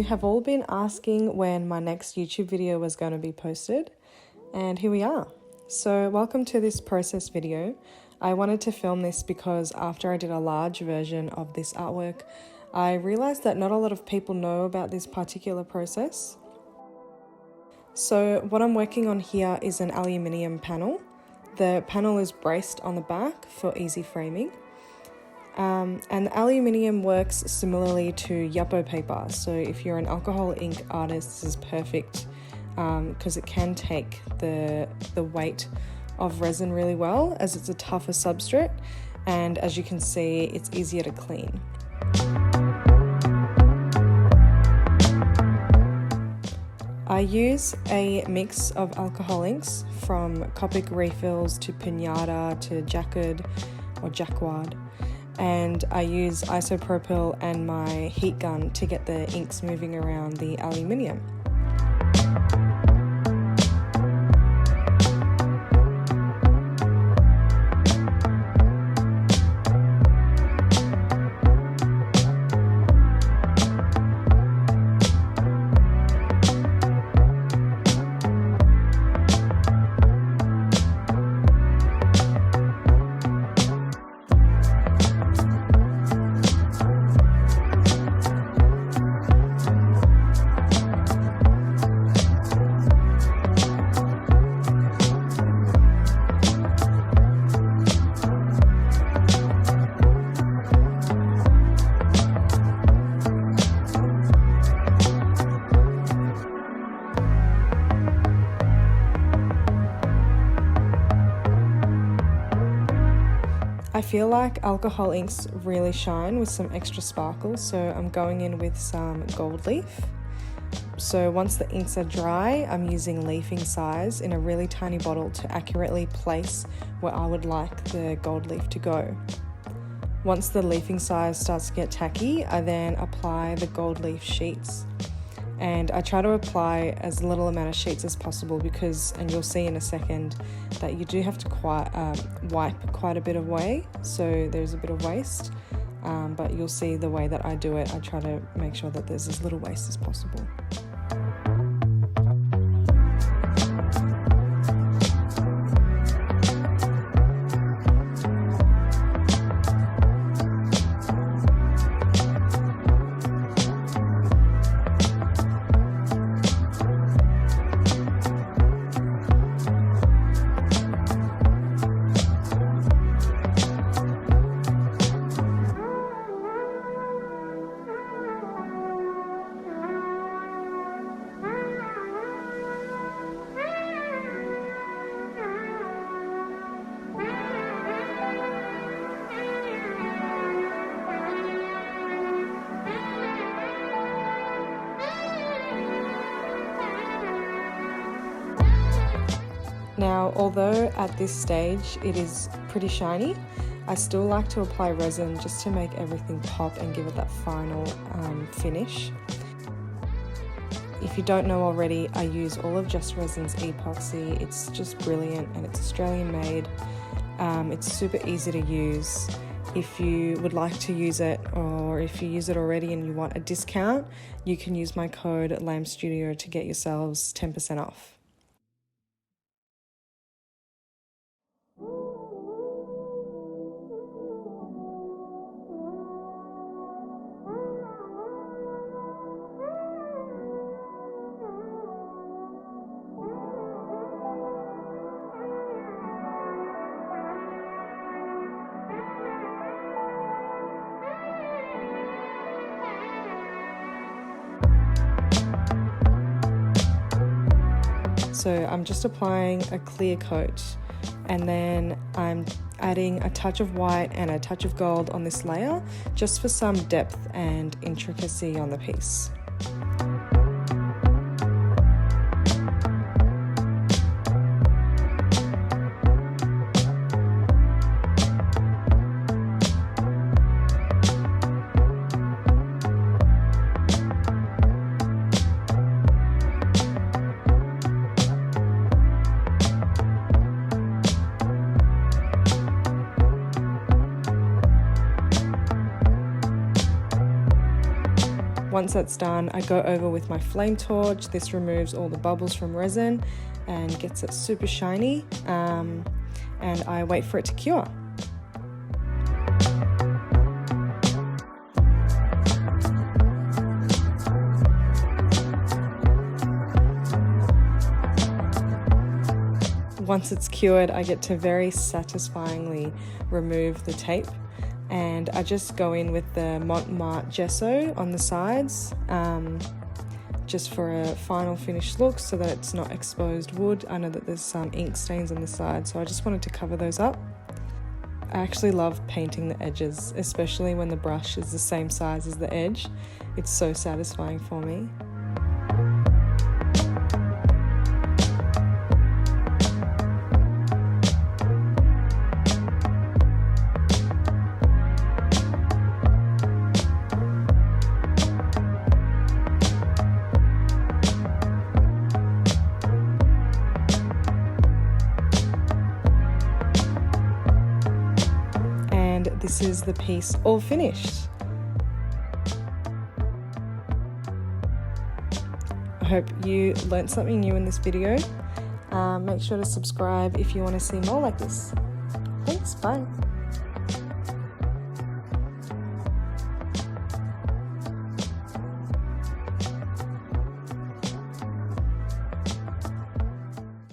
have all been asking when my next YouTube video was going to be posted, and here we are. So welcome to this process video. I wanted to film this because after I did a large version of this artwork, I realized that not a lot of people know about this particular process. So what I'm working on here is an aluminium panel. The panel is braced on the back for easy framing. And the aluminium works similarly to Yupo paper. So if you're an alcohol ink artist, this is perfect because it can take the weight of resin really well, as it's a tougher substrate, and as you can see, it's easier to clean. I use a mix of alcohol inks from Copic refills to Pinata to Jacquard or Jacquard. And I use isopropyl and my heat gun to get the inks moving around the aluminium. I feel like alcohol inks really shine with some extra sparkle, so I'm going in with some gold leaf. So once the inks are dry, I'm using leafing size in a really tiny bottle to accurately place where I would like the gold leaf to go. Once the leafing size starts to get tacky, I then apply the gold leaf sheets. And I try to apply as little amount of sheets as possible because, and you'll see in a second, that you do have to wipe quite a bit of way, so there's a bit of waste, but you'll see the way that I do it, I try to make sure that there's as little waste as possible. Now, although at this stage it is pretty shiny, I still like to apply resin just to make everything pop and give it that final finish. If you don't know already, I use all of Just Resin's epoxy. It's just brilliant and it's Australian made. It's super easy to use. If you would like to use it, or if you use it already and you want a discount, you can use my code LAMBStudio to get yourselves 10% off. So I'm just applying a clear coat, and then I'm adding a touch of white and a touch of gold on this layer just for some depth and intricacy on the piece. once that's done, I go over with my flame torch. This removes all the bubbles from resin and gets it super shiny, and I wait for it to cure. Once it's cured, I get to very satisfyingly remove the tape, and I just go in with the Montmartre gesso on the sides, just for a final finished look so that it's not exposed wood. I know that there's some ink stains on the side, so I just wanted to cover those up. I actually love painting the edges, especially when the brush is the same size as the edge. It's so satisfying for me. And this is the piece all finished. I hope you learnt something new in this video. Make sure to subscribe if you want to see more like this. Thanks, bye.